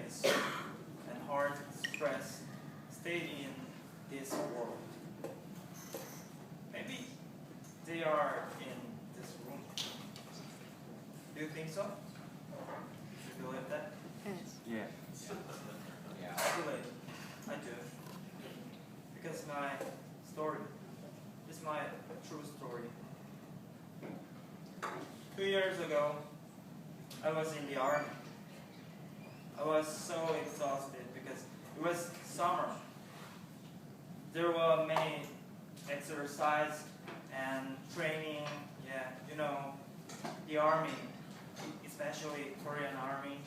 sadness and hard stress stayed in this world. Maybe they are in this room. Do you think so? Do you believe that? Yeah. I believe. I do. Because my story is my true story. 2 years ago, I was in the army. I was so exhausted because it was summer. There were many exercise and training. Yeah, you know, the army, especially Korean army,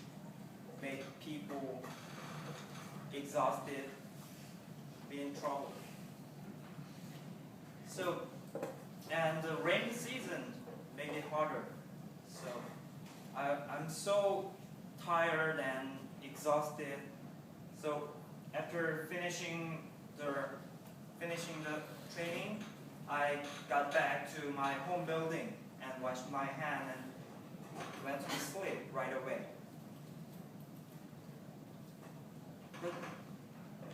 make people exhausted, be in trouble. So, and the rainy season made it harder. So, I'm so tired and exhausted. So, after finishing the training, I got back to my home building and washed my hand and went to sleep right away. But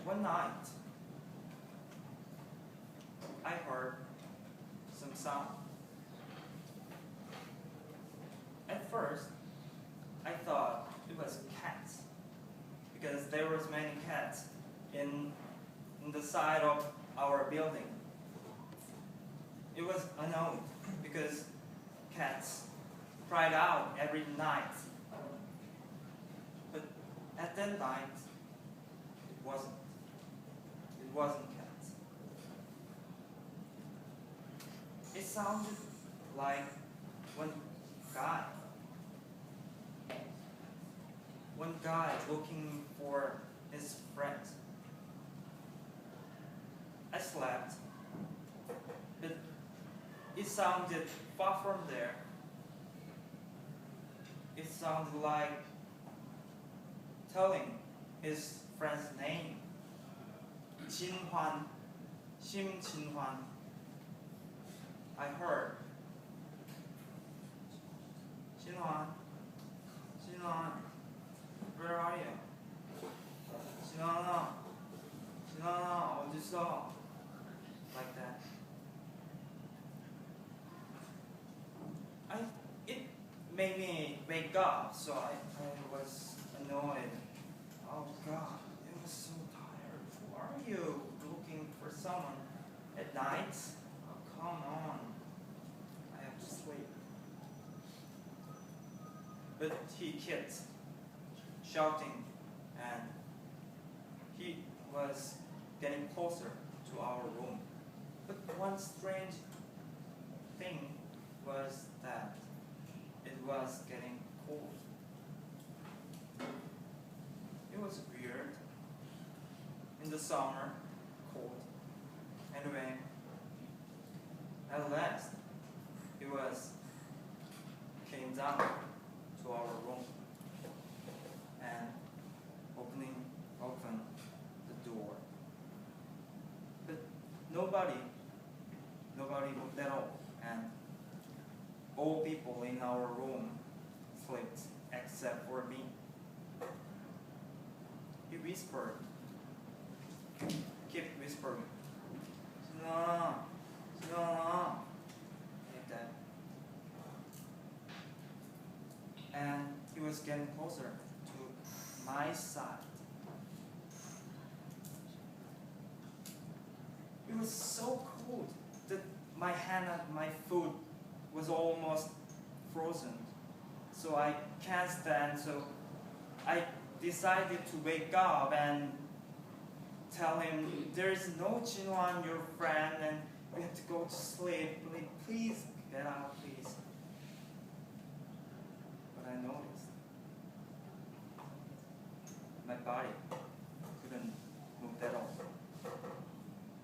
one night, I heard some sound. At first, I thought it was cats, because there was many cats in the side of our building. It was unknown because cats cried out every night. But at that night, it wasn't. It wasn't cats. It sounded like one guy looking for his friends. I slept, but it sounded far from there. It sounded like telling his friend's name. Jinhwan, Shim Jinhwan. I heard. Jinhwan, Jinhwan, where are you? Jinhwan, Jinhwan, 어딨어? Like that. It made me wake up, so I was annoyed. Oh God, I was so tired. Who are you? Looking for someone at night? Oh, come on. I have to sleep. But he kept shouting, and he was getting closer to our room. But one strange thing was that it was getting cold. It was weird. In the summer, cold. Anyway, at last, it came down to our room and opened the door. But nobody moved at all, and all people in our room slept except for me. He whispered, kept whispering, no, like that. And he was getting closer to my side. It was so cold that my hand and my foot was almost frozen. So I can't stand, so I decided to wake up and tell him, there's no Jinhwan, your friend, and we have to go to sleep. Please get out, please. But I noticed my body couldn't move at all.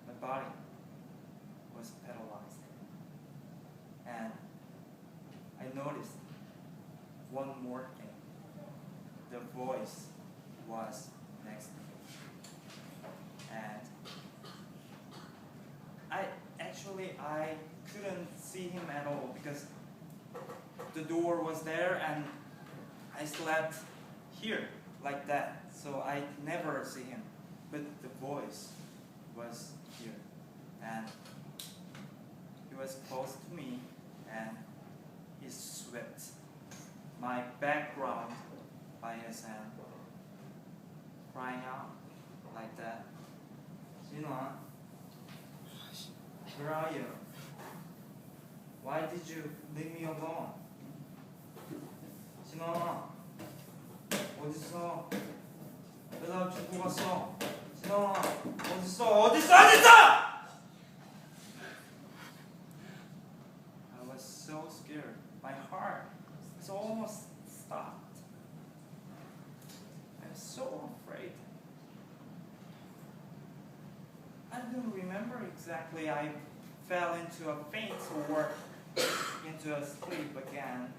My body was paralyzed. And I noticed one more thing. The voice was next to me. And I couldn't see him at all because the door was there and I slept here, like that, so I never see him. But the voice was here, and he was close to me, and he swept my background by his hand, crying out like that. Jinwan, where are you? Why did you leave me alone? 진아, 어딨어? 왜 나 두고 갔어? 진아, 어딨어? I was so scared. My heart was almost stopped. I was so afraid. I don't remember exactly. I fell into a faint or into a sleep again.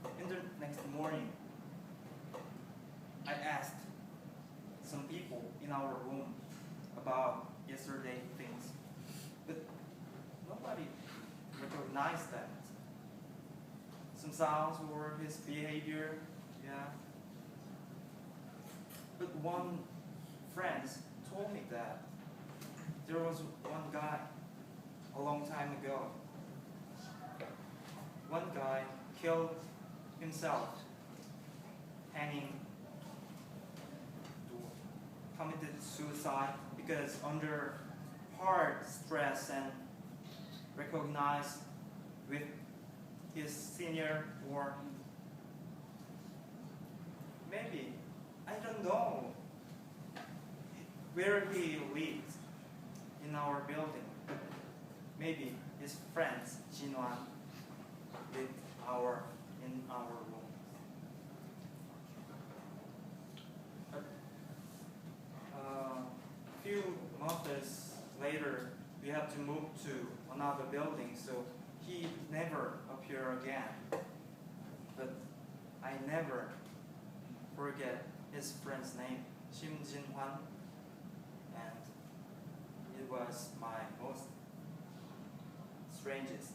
But in the next morning, I asked some people in our room about yesterday things, but nobody recognized that. Some sounds or his behavior, yeah. But one friend told me that there was one guy a long time ago. One guy killed himself, committed suicide because under hard stress and recognized with his senior or maybe, I don't know where he lived in our building. Maybe his friends, Jinwan, lived in our room. A few months later, we had to move to another building, so he never appeared again. But I never forget his friend's name, Shim Jin-hwan, and it was my most strangest